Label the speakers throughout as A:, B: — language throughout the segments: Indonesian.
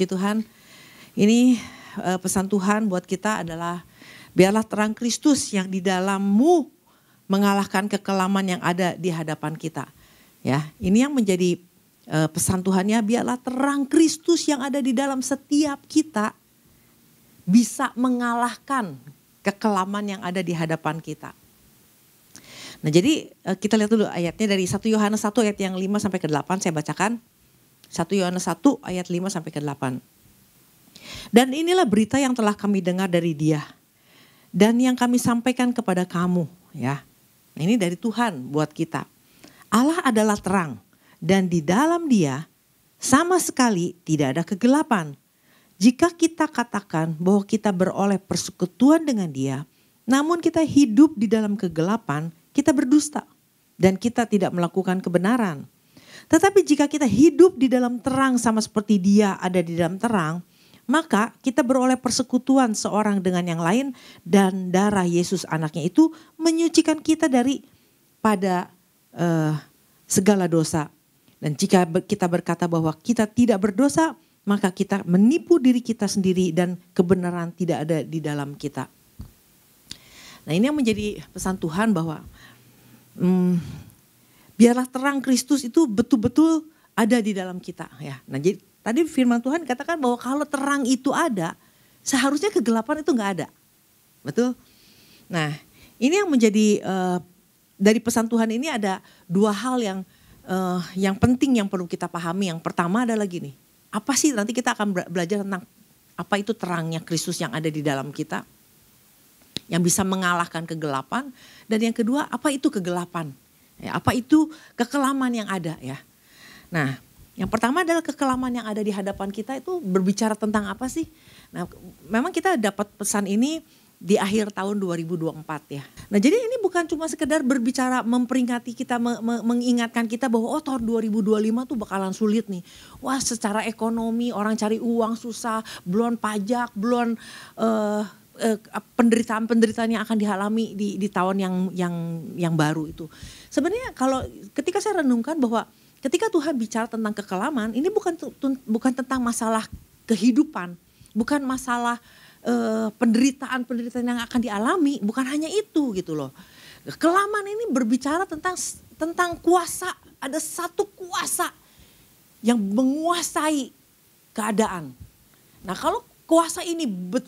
A: puji Tuhan. Ini pesan Tuhan buat kita adalah biarlah terang Kristus yang di dalammu mengalahkan kekelaman yang ada di hadapan kita. Ya, ini yang menjadi pesan Tuhannya, biarlah terang Kristus yang ada di dalam setiap kita bisa mengalahkan kekelaman yang ada di hadapan kita. Nah, jadi kita lihat dulu ayatnya dari 1 Yohanes 1 ayat yang 5 sampai ke 8 saya bacakan. 1 Yohanes 1 ayat 5 sampai ke 8. Dan inilah berita yang telah kami dengar dari Dia dan yang kami sampaikan kepada kamu, ya. Nah, ini dari Tuhan buat kita. Allah adalah terang dan di dalam Dia sama sekali tidak ada kegelapan. Jika kita katakan bahwa kita beroleh persekutuan dengan Dia, namun kita hidup di dalam kegelapan, kita berdusta dan kita tidak melakukan kebenaran. Tetapi jika kita hidup di dalam terang sama seperti Dia ada di dalam terang, maka kita beroleh persekutuan seorang dengan yang lain dan darah Yesus anaknya itu menyucikan kita pada segala dosa. Dan jika kita berkata bahwa kita tidak berdosa, maka kita menipu diri kita sendiri dan kebenaran tidak ada di dalam kita. Nah, ini yang menjadi pesan Tuhan bahwa biarlah terang Kristus itu betul-betul ada di dalam kita, ya. Nah, jadi tadi firman Tuhan katakan bahwa kalau terang itu ada, seharusnya kegelapan itu nggak ada, betul? Nah, ini yang menjadi dari pesan Tuhan ini ada dua hal yang penting yang perlu kita pahami. Yang pertama adalah gini, apa sih, nanti kita akan belajar tentang apa itu terangnya Kristus yang ada di dalam kita, yang bisa mengalahkan kegelapan. Dan yang kedua, apa itu kegelapan? Ya, apa itu kekelaman yang ada, ya. Nah, yang pertama adalah kekelaman yang ada di hadapan kita itu berbicara tentang apa sih? Nah, memang kita dapat pesan ini di akhir tahun 2024, ya. Nah, jadi ini bukan cuma sekedar berbicara memperingati kita, mengingatkan kita bahwa tahun 2025 tuh bakalan sulit nih. Wah, secara ekonomi orang cari uang susah, belum pajak, belum penderitaan-penderitaan yang akan dialami di tahun yang baru itu. Sebenarnya kalau ketika saya renungkan bahwa ketika Tuhan bicara tentang kekelaman, ini bukan tentang masalah kehidupan, bukan masalah penderitaan-penderitaan yang akan dialami, bukan hanya itu gitu loh. Kekelaman ini berbicara tentang kuasa, ada satu kuasa yang menguasai keadaan. Nah, kalau kuasa ini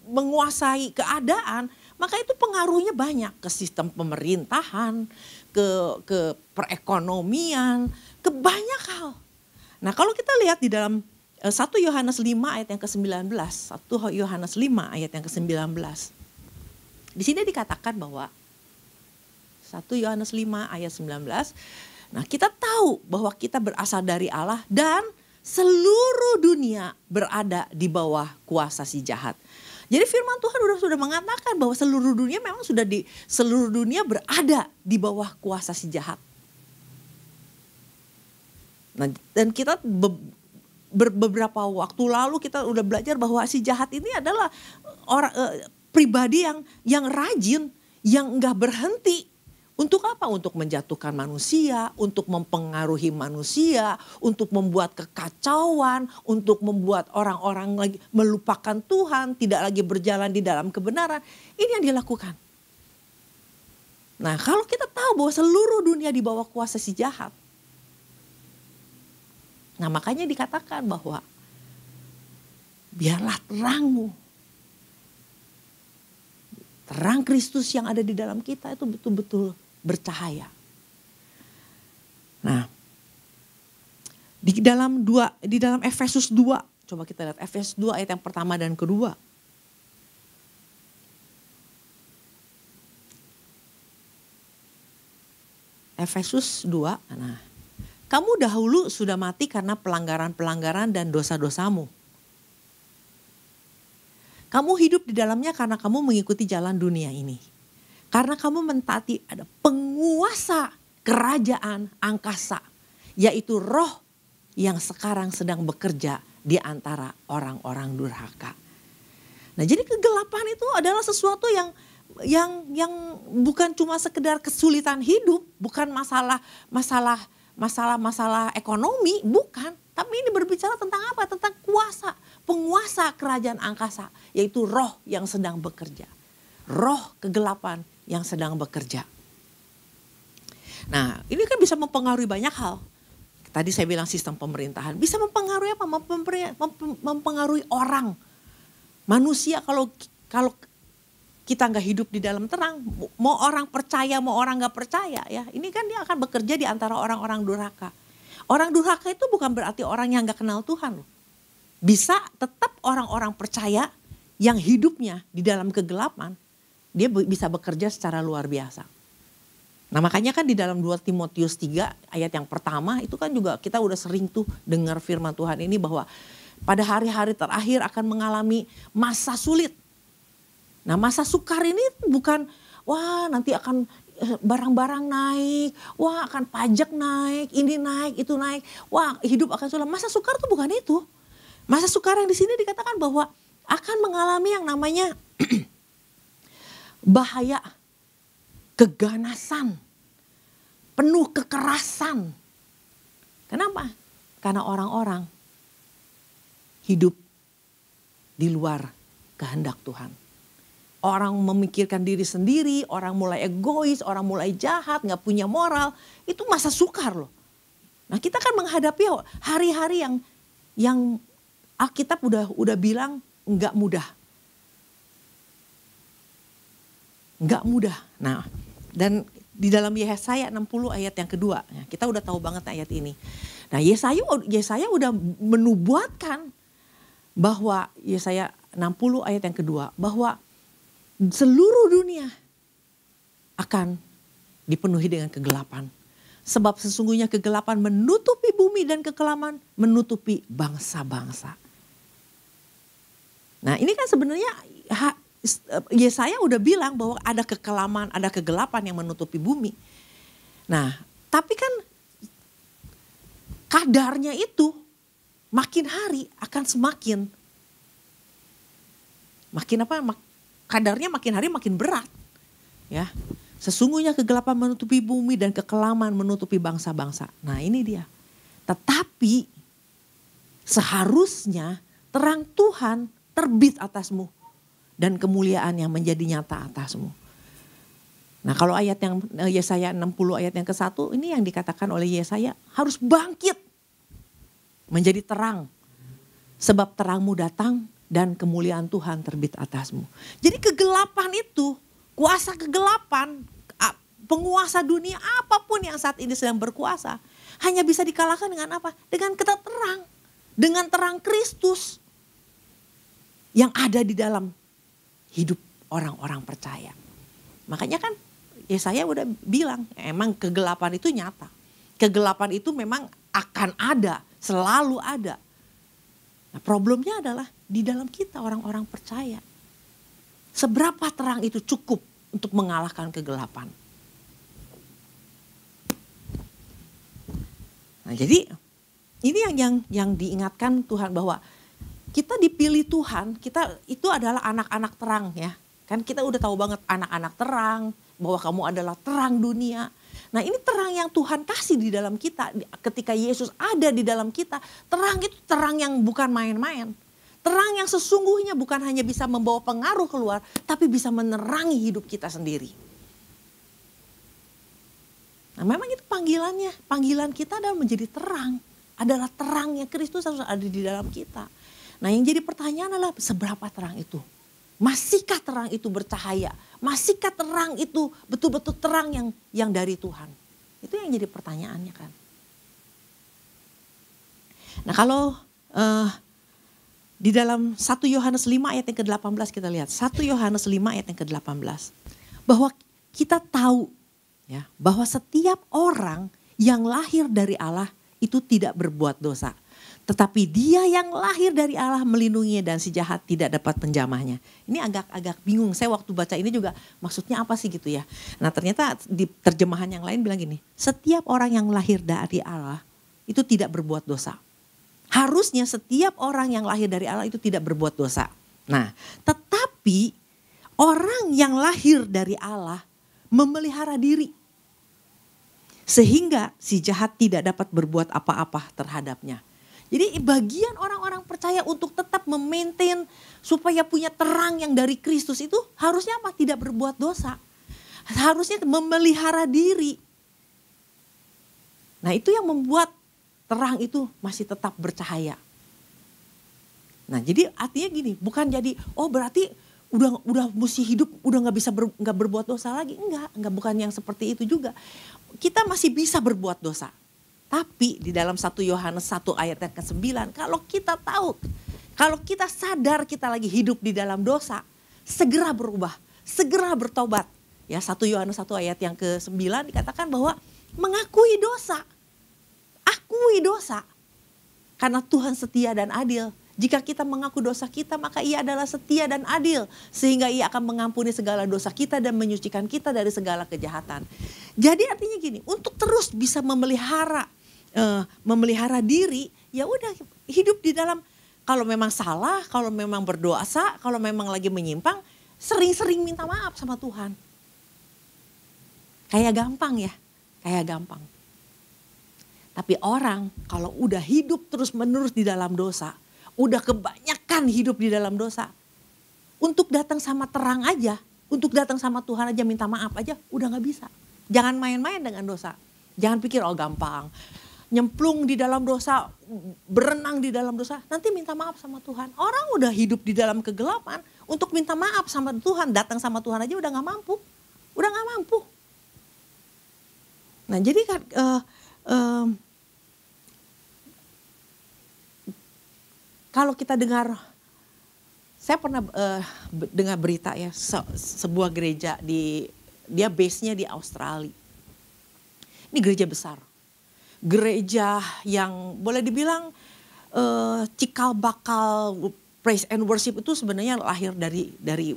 A: menguasai keadaan, maka itu pengaruhnya banyak ke sistem pemerintahan, ke perekonomian, ke banyak hal. Nah, kalau kita lihat di dalam 1 Yohanes 5 ayat yang ke-19, 1 Yohanes 5 ayat yang ke-19. Di sini dikatakan bahwa 1 Yohanes 5 ayat 19, nah kita tahu bahwa kita berasal dari Allah dan seluruh dunia berada di bawah kuasa si jahat. Jadi firman Tuhan sudah mengatakan bahwa seluruh dunia memang seluruh dunia berada di bawah kuasa si jahat. Nah, dan kita beberapa waktu lalu kita udah belajar bahwa si jahat ini adalah pribadi yang rajin, yang enggak berhenti. Untuk apa? Untuk menjatuhkan manusia, untuk mempengaruhi manusia, untuk membuat kekacauan, untuk membuat orang-orang lagi melupakan Tuhan, tidak lagi berjalan di dalam kebenaran. Ini yang dilakukan. Nah, kalau kita tahu bahwa seluruh dunia di bawah kuasa si jahat, nah makanya dikatakan bahwa biarlah terangmu, terang Kristus yang ada di dalam kita itu betul-betul bercahaya. Nah, di dalam Efesus 2, coba kita lihat Efesus 2 ayat yang pertama dan kedua. Efesus 2, nah, kamu dahulu sudah mati karena pelanggaran-pelanggaran dan dosa-dosamu. Kamu hidup di dalamnya karena kamu mengikuti jalan dunia ini. Karena kamu mentaati ada penguasa kerajaan angkasa, yaitu roh yang sekarang sedang bekerja di antara orang-orang durhaka. Nah, jadi kegelapan itu adalah sesuatu yang bukan cuma sekedar kesulitan hidup, bukan masalah ekonomi, bukan. Tapi ini berbicara tentang apa? Tentang kuasa, penguasa kerajaan angkasa, yaitu roh yang sedang bekerja. Roh kegelapan yang sedang bekerja. Nah, ini kan bisa mempengaruhi banyak hal. Tadi saya bilang sistem pemerintahan. Bisa mempengaruhi apa? Mempengaruhi orang. Manusia kalau kita nggak hidup di dalam terang, mau orang percaya, mau orang nggak percaya ya. Ini kan dia akan bekerja di antara orang-orang durhaka. Orang durhaka itu bukan berarti orang yang nggak kenal Tuhan loh. Bisa tetap orang-orang percaya yang hidupnya di dalam kegelapan, dia bisa bekerja secara luar biasa. Nah makanya kan di dalam 2 Timotius 3 ayat yang pertama itu kan juga kita udah sering tuh dengar firman Tuhan ini bahwa pada hari-hari terakhir akan mengalami masa sulit. Nah masa sukar ini bukan wah nanti akan barang-barang naik, wah akan pajak naik, ini naik, itu naik, wah hidup akan sulam. Masa sukar tuh bukan itu. Masa sukar yang di sini dikatakan bahwa akan mengalami yang namanya bahaya, keganasan, penuh kekerasan. Kenapa? Karena orang-orang hidup di luar kehendak Tuhan. Orang memikirkan diri sendiri, orang mulai egois, orang mulai jahat, gak punya moral. Itu masa sukar loh. Nah kita kan menghadapi hari-hari yang Alkitab udah bilang gak mudah. Gak mudah. Nah dan di dalam Yesaya 60 ayat yang kedua, ya, kita udah tahu banget ayat ini. Nah Yesaya udah menubuatkan bahwa Yesaya 60 ayat yang kedua, bahwa seluruh dunia akan dipenuhi dengan kegelapan. Sebab sesungguhnya kegelapan menutupi bumi dan kekelaman menutupi bangsa-bangsa. Nah ini kan sebenarnya Yesaya udah bilang bahwa ada kekelaman, ada kegelapan yang menutupi bumi. Nah tapi kan kadarnya itu makin hari akan semakin kadarnya makin hari makin berat. Ya. Sesungguhnya kegelapan menutupi bumi dan kekelaman menutupi bangsa-bangsa. Nah ini dia. Tetapi seharusnya terang Tuhan terbit atasmu. Dan kemuliaan yang menjadi nyata atasmu. Nah kalau ayat yang Yesaya 60 ayat yang ke-1 ini yang dikatakan oleh Yesaya harus bangkit. Menjadi terang. Sebab terangmu datang dan kemuliaan Tuhan terbit atasmu. Jadi kegelapan itu, kuasa kegelapan, penguasa dunia apapun yang saat ini sedang berkuasa. Hanya bisa dikalahkan dengan apa? Dengan kita terang. Dengan terang Kristus. Yang ada di dalam hidup orang-orang percaya. Makanya kan Yesaya udah bilang, emang kegelapan itu nyata. Kegelapan itu memang akan ada, selalu ada. Nah problemnya adalah di dalam kita orang-orang percaya. Seberapa terang itu cukup untuk mengalahkan kegelapan. Nah jadi ini yang diingatkan Tuhan bahwa kita dipilih Tuhan, kita itu adalah anak-anak terang ya. Kan kita udah tahu banget anak-anak terang, bahwa kamu adalah terang dunia. Nah ini terang yang Tuhan kasih di dalam kita. Ketika Yesus ada di dalam kita, terang itu terang yang bukan main-main. Terang yang sesungguhnya bukan hanya bisa membawa pengaruh keluar, tapi bisa menerangi hidup kita sendiri. Nah memang itu panggilannya. Panggilan kita adalah menjadi terang. Adalah terangnya Kristus harus ada di dalam kita. Nah yang jadi pertanyaan adalah seberapa terang itu? Masihkah terang itu bercahaya? Masihkah terang itu betul-betul terang yang dari Tuhan? Itu yang jadi pertanyaannya kan. Nah kalau di dalam 1 Yohanes 5 ayat yang ke-18 kita lihat. 1 Yohanes 5 ayat yang ke-18. Bahwa kita tahu ya, bahwa setiap orang yang lahir dari Allah itu tidak berbuat dosa. Tetapi dia yang lahir dari Allah melindunginya dan si jahat tidak dapat menjamahnya. Ini agak bingung. Saya waktu baca ini juga maksudnya apa sih gitu ya. Nah ternyata di terjemahan yang lain bilang gini. Setiap orang yang lahir dari Allah itu tidak berbuat dosa. Harusnya setiap orang yang lahir dari Allah itu tidak berbuat dosa. Nah tetapi orang yang lahir dari Allah memelihara diri. Sehingga si jahat tidak dapat berbuat apa-apa terhadapnya. Jadi bagian orang-orang percaya untuk tetap memaintain supaya punya terang yang dari Kristus itu harusnya apa? Tidak berbuat dosa. Harusnya memelihara diri. Nah itu yang membuat terang itu masih tetap bercahaya. Nah jadi artinya gini, bukan jadi berarti udah mesti hidup, udah nggak bisa nggak berbuat dosa lagi. Enggak, bukan yang seperti itu juga. Kita masih bisa berbuat dosa. Tapi di dalam 1 Yohanes 1 ayat yang ke-9, kalau kita tahu, kalau kita sadar kita lagi hidup di dalam dosa, segera berubah, segera bertobat. Ya 1 Yohanes 1 ayat yang ke-9 dikatakan bahwa mengakui dosa. Akui dosa. Karena Tuhan setia dan adil. Jika kita mengaku dosa kita, maka Ia adalah setia dan adil. Sehingga Ia akan mengampuni segala dosa kita dan menyucikan kita dari segala kejahatan. Jadi artinya gini, untuk terus bisa memelihara diri, ya udah hidup di dalam, kalau memang salah, kalau memang berdosa, kalau memang lagi menyimpang, sering-sering minta maaf sama Tuhan. Kayak gampang ya, kayak gampang. Tapi orang kalau udah hidup terus-menerus di dalam dosa, udah kebanyakan hidup di dalam dosa, untuk datang sama terang aja, untuk datang sama Tuhan aja minta maaf aja, udah gak bisa. Jangan main-main dengan dosa. Jangan pikir gampang. Nyemplung di dalam dosa, berenang di dalam dosa, nanti minta maaf sama Tuhan. Orang udah hidup di dalam kegelapan, untuk minta maaf sama Tuhan, datang sama Tuhan aja udah gak mampu. Udah gak mampu. Nah jadi kan kalau kita dengar, saya pernah dengar berita ya, sebuah gereja dia base-nya di Australia. Ini gereja besar. Gereja yang boleh dibilang cikal bakal praise and worship itu sebenarnya lahir dari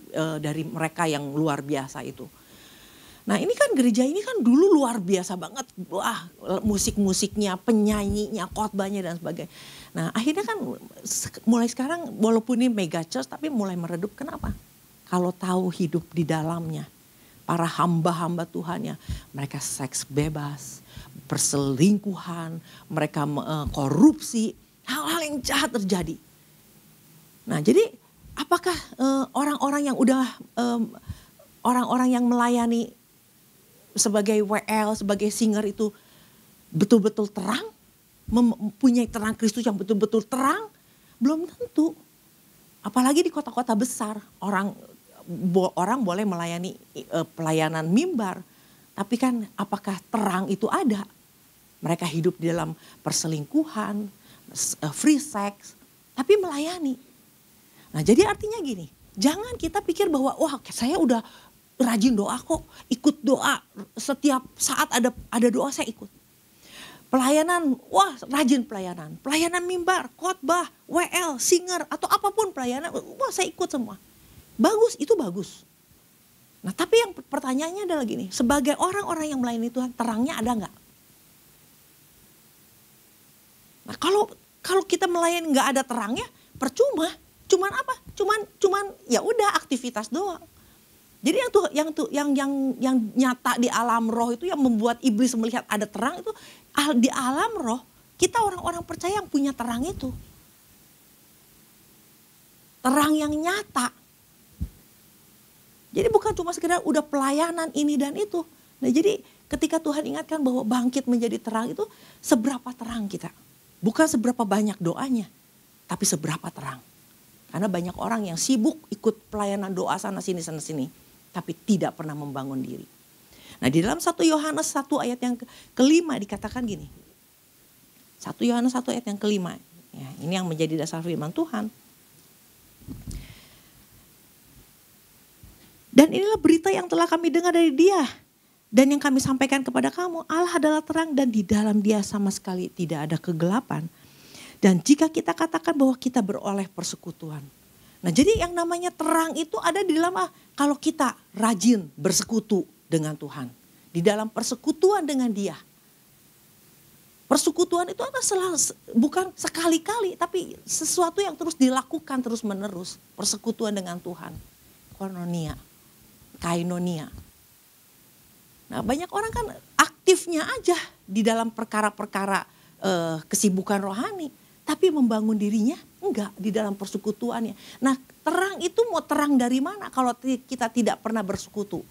A: mereka yang luar biasa itu. Nah ini kan gereja ini kan dulu luar biasa banget, wah musik-musiknya, penyanyinya, khotbahnya dan sebagainya. Nah akhirnya kan mulai sekarang walaupun ini mega church tapi mulai meredup. Kenapa? Kalau tahu hidup di dalamnya, para hamba-hamba Tuhannya, mereka seks bebas, perselingkuhan, mereka korupsi, hal-hal yang jahat terjadi. Nah jadi apakah orang-orang yang udah orang-orang yang melayani sebagai WL, sebagai singer itu betul-betul terang? Mempunyai terang Kristus yang betul-betul terang? Belum tentu. Apalagi di kota-kota besar, orang boleh melayani pelayanan mimbar. Tapi kan apakah terang itu ada? Mereka hidup di dalam perselingkuhan, free sex, tapi melayani. Nah jadi artinya gini, jangan kita pikir bahwa wah saya udah rajin doa kok, ikut doa setiap saat ada doa saya ikut. Pelayanan, wah rajin pelayanan. Pelayanan mimbar, khotbah, WL, singer atau apapun pelayanan, wah saya ikut semua. Bagus, itu bagus. Nah tapi yang pertanyaannya adalah gini, sebagai orang-orang yang melayani Tuhan, terangnya ada nggak? Nah kalau kita melayani nggak ada terangnya, percuma. Cuman apa? Cuman ya udah aktivitas doang. Jadi yang nyata di alam roh itu yang membuat iblis melihat ada terang itu di alam roh kita orang-orang percaya yang punya terang itu. Terang yang nyata. Jadi bukan cuma sekedar udah pelayanan ini dan itu. Nah jadi ketika Tuhan ingatkan bahwa bangkit menjadi terang itu seberapa terang kita. Bukan seberapa banyak doanya, tapi seberapa terang. Karena banyak orang yang sibuk ikut pelayanan doa sana sini. Tapi tidak pernah membangun diri. Nah di dalam 1 Yohanes 1 ayat yang kelima dikatakan gini. 1 Yohanes 1 ayat yang kelima. Ya, ini yang menjadi dasar firman Tuhan. Dan inilah berita yang telah kami dengar dari Dia. Dan yang kami sampaikan kepada kamu, Allah adalah terang dan di dalam Dia sama sekali tidak ada kegelapan. Dan jika kita katakan bahwa kita beroleh persekutuan. Nah jadi yang namanya terang itu ada di dalam kalau kita rajin bersekutu dengan Tuhan. Di dalam persekutuan dengan Dia. Persekutuan itu adalah bukan sekali-kali tapi sesuatu yang terus dilakukan terus menerus. Persekutuan dengan Tuhan. Kainonia. Nah banyak orang kan aktifnya aja di dalam perkara-perkara kesibukan rohani. Tapi membangun dirinya enggak di dalam persekutuannya. Nah, terang itu mau terang dari mana kalau kita tidak pernah bersekutu?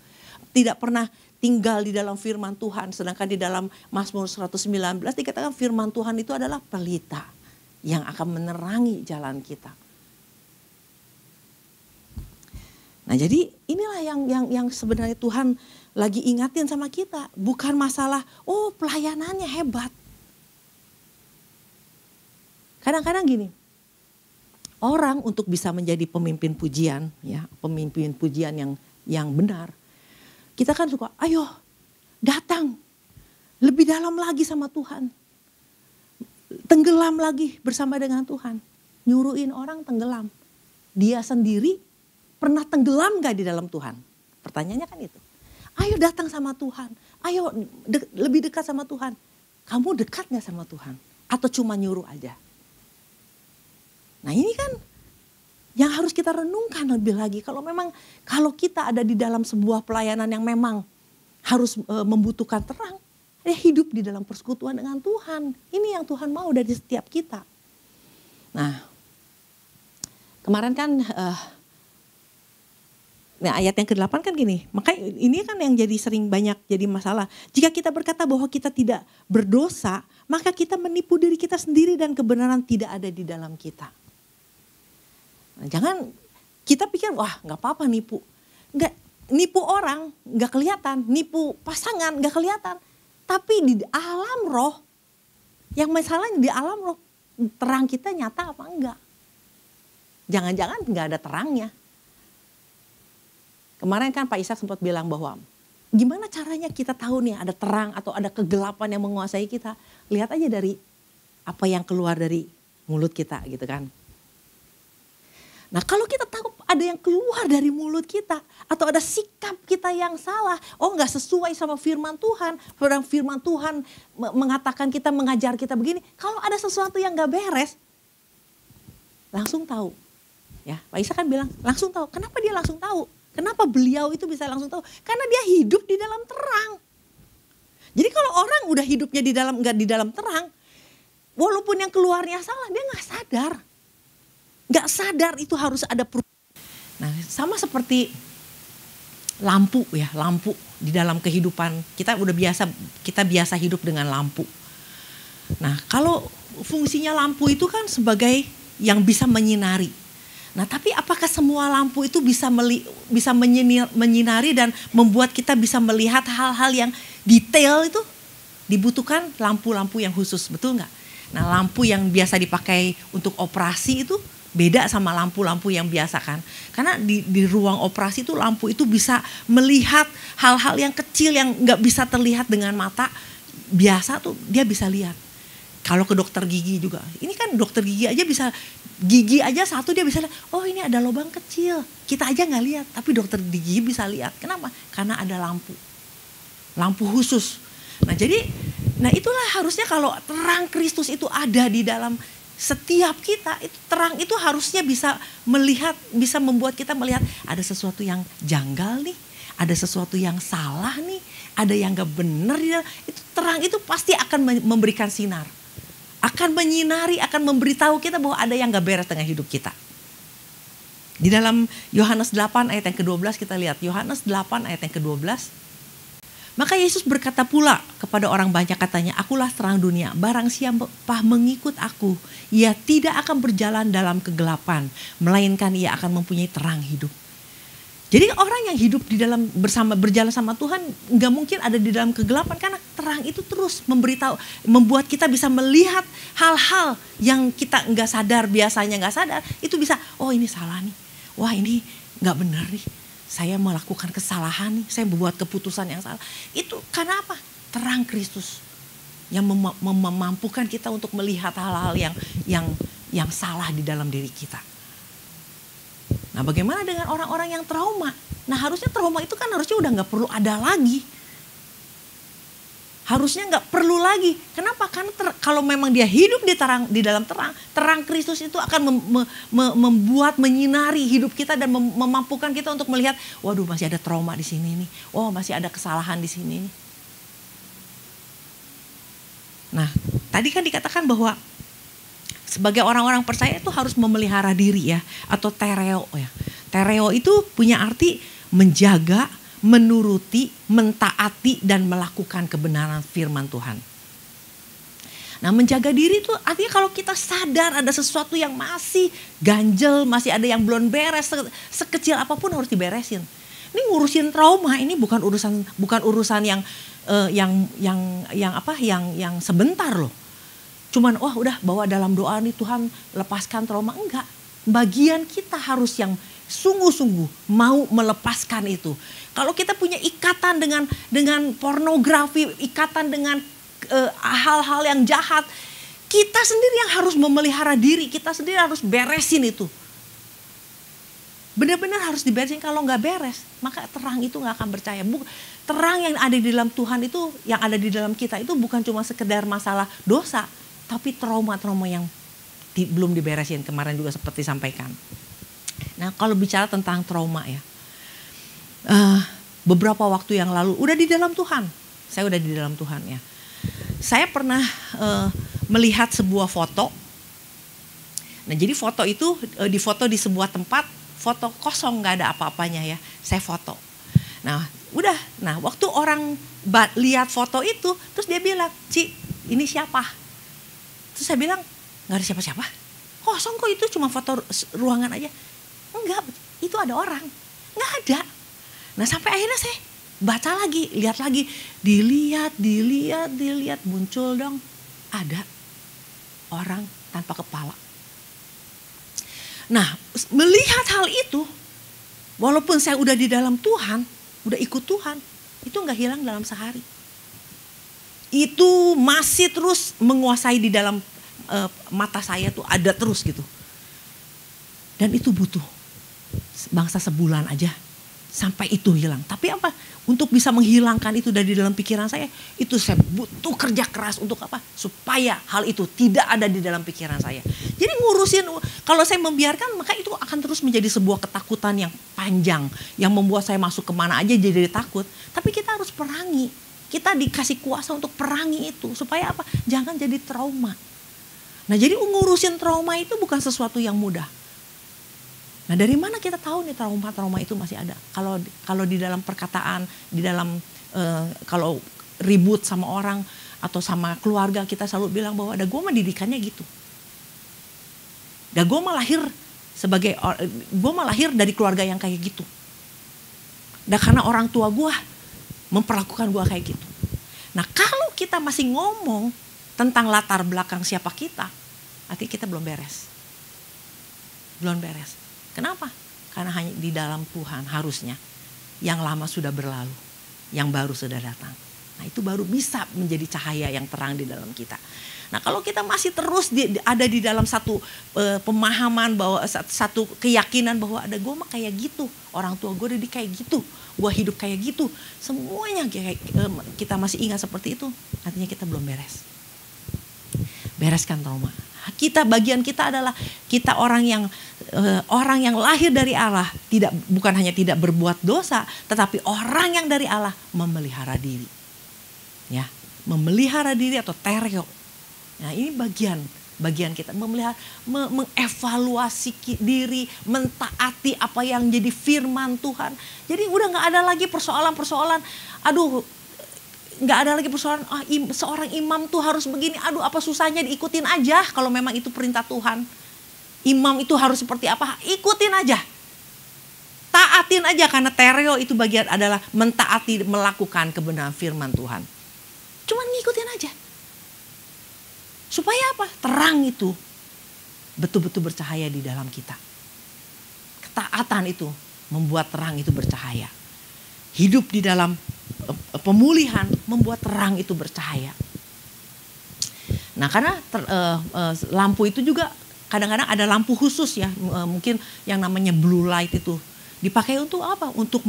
A: Tidak pernah tinggal di dalam firman Tuhan. Sedangkan di dalam Mazmur 119 dikatakan firman Tuhan itu adalah pelita yang akan menerangi jalan kita. Nah, jadi inilah yang sebenarnya Tuhan lagi ingatin sama kita. Bukan masalah, oh pelayanannya hebat. Kadang-kadang gini, orang untuk bisa menjadi pemimpin pujian, ya, pemimpin pujian yang benar, kita kan suka, ayo datang lebih dalam lagi sama Tuhan, tenggelam lagi bersama dengan Tuhan, nyuruhin orang tenggelam. Dia sendiri pernah tenggelam gak di dalam Tuhan? Pertanyaannya kan itu. Ayo datang sama Tuhan, ayo lebih dekat sama Tuhan. Kamu dekat gak sama Tuhan? Atau cuma nyuruh aja? Nah ini kan yang harus kita renungkan lebih lagi. Kalau kita ada di dalam sebuah pelayanan yang memang harus membutuhkan terang, ya hidup di dalam persekutuan dengan Tuhan. Ini yang Tuhan mau dari setiap kita. Nah kemarin kan ayat yang ke-8 kan gini. Makanya ini kan yang jadi sering banyak jadi masalah. Jika kita berkata bahwa kita tidak berdosa, maka kita menipu diri kita sendiri dan kebenaran tidak ada di dalam kita. Nah, jangan kita pikir wah nggak apa-apa nipu. Nggak, nipu orang nggak kelihatan, nipu pasangan nggak kelihatan. Tapi di alam roh, yang masalahnya di alam roh, terang kita nyata apa enggak? Jangan-jangan nggak ada terangnya. Kemarin kan Pak Ishak sempat bilang bahwa gimana caranya kita tahu nih ada terang atau ada kegelapan yang menguasai kita. Lihat aja dari apa yang keluar dari mulut kita gitu kan. Nah kalau kita tahu ada yang keluar dari mulut kita atau ada sikap kita yang salah, oh nggak sesuai sama firman Tuhan, firman Tuhan mengatakan kita, mengajar kita begini, kalau ada sesuatu yang nggak beres, langsung tahu. Ya, Pak Isa kan bilang langsung tahu. Kenapa dia langsung tahu? Kenapa beliau itu bisa langsung tahu? Karena dia hidup di dalam terang. Jadi kalau orang udah hidupnya nggak di dalam terang, walaupun yang keluarnya salah, dia nggak sadar. Nggak sadar itu harus ada perubahan. Nah sama seperti lampu ya, lampu di dalam kehidupan kita kita biasa hidup dengan lampu. Nah kalau fungsinya lampu itu kan sebagai yang bisa menyinari. Nah tapi apakah semua lampu itu bisa menyinari dan membuat kita bisa melihat hal-hal yang detail itu? Dibutuhkan lampu-lampu yang khusus, betul nggak? Nah lampu yang biasa dipakai untuk operasi itu beda sama lampu-lampu yang biasa kan. Karena di ruang operasi itu lampu itu bisa melihat hal-hal yang kecil yang nggak bisa terlihat dengan mata biasa tuh dia bisa lihat. Kalau ke dokter gigi juga, ini kan dokter gigi aja bisa, gigi aja satu dia bisa lihat, oh ini ada lubang kecil. Kita aja nggak lihat, tapi dokter gigi bisa lihat. Kenapa? Karena ada lampu khusus. Nah itulah harusnya kalau terang Kristus itu ada di dalam setiap kita, itu terang itu harusnya bisa melihat, bisa membuat kita melihat ada sesuatu yang janggal nih, ada sesuatu yang salah nih, ada yang gak benar. Itu terang itu pasti akan memberikan sinar, akan menyinari, akan memberitahu kita bahwa ada yang gak beres dengan hidup kita. Di dalam Yohanes 8 ayat yang ke-12 kita lihat, Yohanes 8 ayat yang ke-12. Maka Yesus berkata pula kepada orang banyak, katanya, akulah terang dunia, barang siapa mengikut aku, ia tidak akan berjalan dalam kegelapan, melainkan ia akan mempunyai terang hidup. Jadi orang yang hidup di dalam berjalan sama Tuhan nggak mungkin ada di dalam kegelapan, karena terang itu terus memberitahu, membuat kita bisa melihat hal-hal yang kita nggak sadar, biasanya nggak sadar, itu bisa, oh ini salah nih, wah ini nggak benar nih. Saya melakukan kesalahan nih, saya membuat keputusan yang salah. Itu karena apa? Terang Kristus yang memampukan kita untuk melihat hal-hal yang salah di dalam diri kita. Nah bagaimana dengan orang-orang yang trauma? Nah harusnya trauma itu kan harusnya udah gak perlu ada lagi. Harusnya gak perlu lagi. Kenapa? Karena kalau memang dia hidup di dalam terang Kristus itu akan membuat menyinari hidup kita dan memampukan kita untuk melihat, waduh masih ada trauma di sini nih. Oh masih ada kesalahan di sini nih. Nah tadi kan dikatakan bahwa sebagai orang-orang percaya itu harus memelihara diri ya, atau tereo ya. Tereo itu punya arti menjaga, menuruti, mentaati dan melakukan kebenaran firman Tuhan. Nah, menjaga diri itu artinya kalau kita sadar ada sesuatu yang masih ganjel, masih ada yang belum beres, sekecil apapun harus diberesin. Ini ngurusin trauma, ini bukan urusan yang sebentar loh. Cuman udah bawa dalam doa nih Tuhan lepaskan trauma, enggak. Bagian kita harus yang sungguh-sungguh mau melepaskan itu. Kalau kita punya ikatan dengan pornografi, ikatan dengan hal-hal yang jahat, kita sendiri yang harus memelihara diri, kita sendiri harus beresin itu. Benar-benar harus diberesin, kalau nggak beres, maka terang itu nggak akan percaya. Terang yang ada di dalam Tuhan itu, yang ada di dalam kita itu bukan cuma sekedar masalah dosa, tapi trauma-trauma yang belum diberesin, kemarin juga seperti sampaikan. Nah, kalau bicara tentang trauma ya, beberapa waktu yang lalu udah di dalam Tuhan, saya udah di dalam Tuhan ya. Saya pernah melihat sebuah foto. Nah, jadi foto itu difoto di sebuah tempat, foto kosong, nggak ada apa-apanya ya. Saya foto. Nah, udah. Nah, waktu orang lihat foto itu, terus dia bilang, "Ci, ini siapa?" Terus saya bilang, "Nggak ada siapa-siapa. Kosong kok, itu cuma foto ruangan aja." "Enggak, itu ada orang." "Nggak ada." Nah, sampai akhirnya saya baca lagi, lihat lagi, dilihat, muncul dong, ada orang tanpa kepala. Nah, melihat hal itu, walaupun saya udah di dalam Tuhan, udah ikut Tuhan, itu nggak hilang dalam sehari. Itu masih terus menguasai di dalam mata saya tuh, ada terus gitu. Dan itu butuh bangsa sebulan aja sampai itu hilang. Tapi apa? Untuk bisa menghilangkan itu dari dalam pikiran saya, itu saya butuh kerja keras untuk apa? Supaya hal itu tidak ada di dalam pikiran saya. Jadi ngurusin, kalau saya membiarkan, maka itu akan terus menjadi sebuah ketakutan yang panjang, yang membuat saya masuk kemana aja jadi takut. Tapi kita harus perangi. Kita dikasih kuasa untuk perangi itu. Supaya apa? Jangan jadi trauma. Nah, jadi ngurusin trauma itu bukan sesuatu yang mudah. Nah, dari mana kita tahu nih trauma-trauma itu masih ada? Kalau di dalam perkataan, di dalam kalau ribut sama orang atau sama keluarga, kita selalu bilang bahwa ada gue mah didikannya gitu. Dan gue mah lahir dari keluarga yang kayak gitu. Dan karena orang tua gue memperlakukan gue kayak gitu. Nah, kalau kita masih ngomong tentang latar belakang siapa kita, artinya kita belum beres. Belum beres. Kenapa? Karena hanya di dalam Tuhan harusnya yang lama sudah berlalu, yang baru sudah datang. Nah, itu baru bisa menjadi cahaya yang terang di dalam kita. Nah, kalau kita masih terus ada di dalam satu pemahaman, bahwa satu keyakinan bahwa ada gue mah kayak gitu, orang tua gue udah kayak gitu, gue hidup kayak gitu, semuanya kita masih ingat seperti itu, artinya kita belum beres. Bereskan trauma. Bagian kita adalah kita orang yang lahir dari Allah, bukan hanya tidak berbuat dosa, tetapi orang yang dari Allah memelihara diri. Ya, memelihara diri atau tereo. Nah, ini bagian kita memelihara, mengevaluasi diri, mentaati apa yang jadi firman Tuhan. Jadi udah nggak ada lagi persoalan-persoalan. Nggak ada lagi persoalan, seorang imam tuh harus begini, apa susahnya, diikutin aja kalau memang itu perintah Tuhan. Imam itu harus seperti apa, ikutin aja. Taatin aja, karena tereo itu bagian adalah mentaati, melakukan kebenaran firman Tuhan. Cuman ngikutin aja. Supaya apa? Terang itu betul-betul bercahaya di dalam kita. Ketaatan itu membuat terang itu bercahaya. Hidup di dalam pemulihan membuat terang itu bercahaya. Nah, karena lampu itu juga kadang-kadang ada lampu khusus ya, mungkin yang namanya blue light itu dipakai untuk apa? Untuk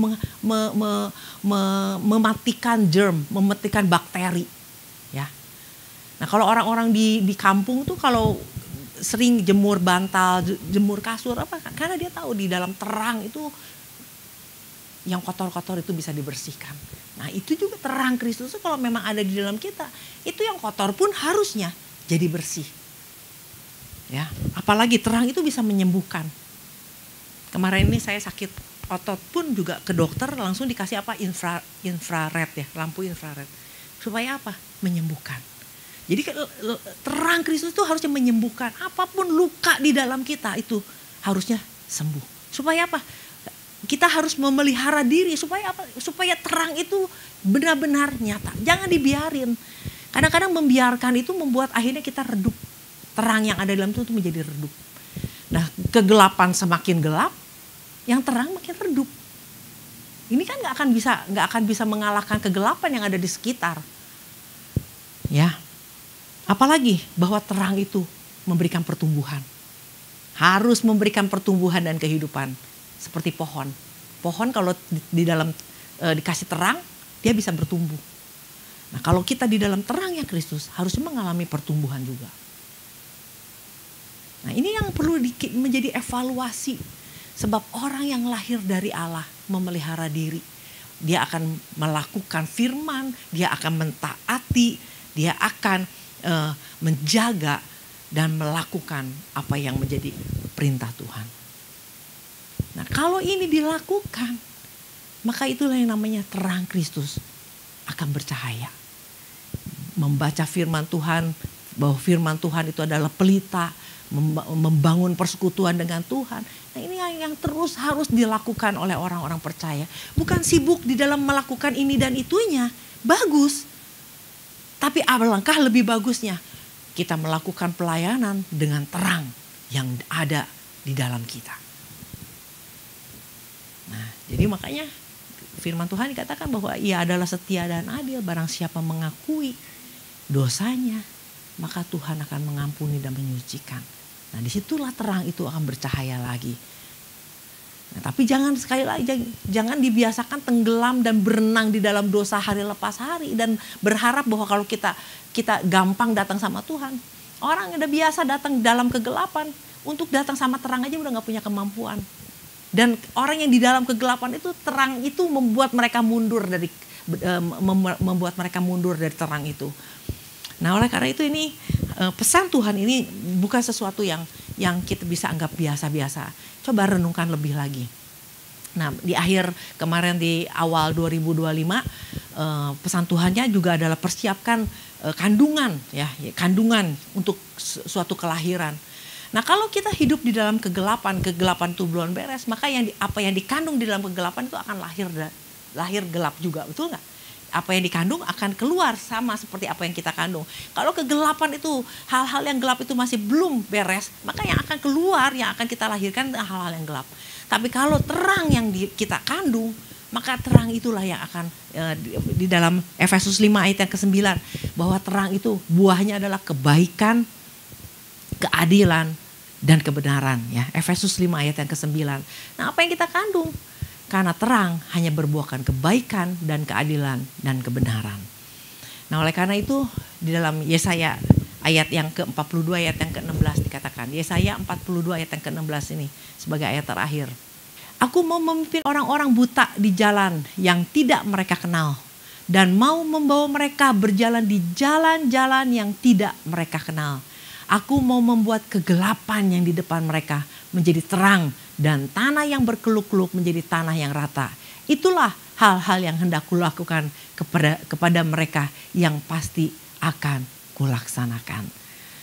A: mematikan germ, mematikan bakteri. Ya. Nah, kalau orang-orang di kampung tuh kalau sering jemur bantal, jemur kasur apa? Karena dia tahu di dalam terang itu yang kotor-kotor itu bisa dibersihkan. Nah, itu juga terang Kristus kalau memang ada di dalam kita, itu yang kotor pun harusnya jadi bersih. Ya, apalagi terang itu bisa menyembuhkan. Kemarin ini saya sakit otot pun juga ke dokter langsung dikasih apa, infrared ya, lampu infrared. Supaya apa? Menyembuhkan. Jadi terang Kristus itu harusnya menyembuhkan. Apapun luka di dalam kita itu harusnya sembuh. Supaya apa? Kita harus memelihara diri supaya apa? Supaya terang itu benar-benar nyata. Jangan dibiarin. Kadang-kadang membiarkan itu membuat akhirnya kita redup. Terang yang ada dalam itu menjadi redup. Nah, kegelapan semakin gelap, yang terang makin redup. Ini kan nggak akan bisa mengalahkan kegelapan yang ada di sekitar. Ya. Apalagi bahwa terang itu memberikan pertumbuhan. Harus memberikan pertumbuhan dan kehidupan. Seperti pohon. Pohon kalau di dalam dikasih terang, dia bisa bertumbuh. Nah, kalau kita di dalam terangnya Kristus harusnya mengalami pertumbuhan juga. Nah, ini yang perlu menjadi evaluasi. Sebab orang yang lahir dari Allah memelihara diri. Dia akan melakukan firman, dia akan mentaati, dia akan menjaga dan melakukan apa yang menjadi perintah Tuhan. Nah, kalau ini dilakukan, maka itulah yang namanya terang Kristus akan bercahaya. Membaca firman Tuhan, bahwa firman Tuhan itu adalah pelita, membangun persekutuan dengan Tuhan. Nah, ini yang terus harus dilakukan oleh orang-orang percaya. Bukan sibuk di dalam melakukan ini dan itunya, bagus. Tapi alangkah lebih bagusnya kita melakukan pelayanan dengan terang yang ada di dalam kita. Nah, jadi makanya firman Tuhan dikatakan bahwa Ia adalah setia dan adil. Barang siapa mengakui dosanya, maka Tuhan akan mengampuni dan menyucikan. Nah, disitulah terang itu akan bercahaya lagi. Nah, tapi sekali lagi jangan dibiasakan tenggelam dan berenang di dalam dosa hari lepas hari dan berharap bahwa kalau kita gampang datang sama Tuhan. Orang yang udah biasa datang dalam kegelapan, untuk datang sama terang aja udah nggak punya kemampuan. Dan orang yang di dalam kegelapan itu, terang itu membuat mereka mundur dari terang itu. Nah, oleh karena itu ini pesan Tuhan ini bukan sesuatu yang kita bisa anggap biasa-biasa. Coba renungkan lebih lagi. Nah, di akhir kemarin di awal 2025 pesan Tuhannya juga adalah persiapkan kandungan untuk suatu kelahiran. Nah, kalau kita hidup di dalam kegelapan itu belum beres, maka apa yang dikandung di dalam kegelapan itu akan lahir gelap juga, betul nggak? Apa yang dikandung akan keluar sama seperti apa yang kita kandung. Kalau kegelapan itu, hal-hal yang gelap itu masih belum beres, maka yang akan keluar, yang akan kita lahirkan hal-hal yang gelap. Tapi kalau terang yang kita kandung, maka terang itulah yang akan di dalam Efesus 5 ayat yang ke-9, bahwa terang itu buahnya adalah kebaikan, keadilan, dan kebenaran. Ya, Efesus 5 ayat yang ke-9. Nah, apa yang kita kandung? Karena terang hanya berbuahkan kebaikan dan keadilan dan kebenaran. Nah, oleh karena itu di dalam Yesaya ayat yang ke-42 ayat yang ke-16 dikatakan. Yesaya 42 ayat yang ke-16 ini sebagai ayat terakhir. Aku mau memimpin orang-orang buta di jalan yang tidak mereka kenal. Dan mau membawa mereka berjalan di jalan-jalan yang tidak mereka kenal. Aku mau membuat kegelapan yang di depan mereka menjadi terang dan tanah yang berkeluk-keluk menjadi tanah yang rata. Itulah hal-hal yang hendak kulakukan kepada mereka yang pasti akan kulaksanakan.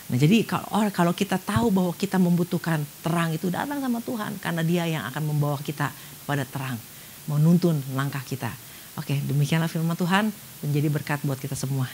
A: Nah, jadi kalau kita tahu bahwa kita membutuhkan terang, itu datang sama Tuhan karena Dia yang akan membawa kita kepada terang, menuntun langkah kita. Oke, demikianlah firman Tuhan menjadi berkat buat kita semua.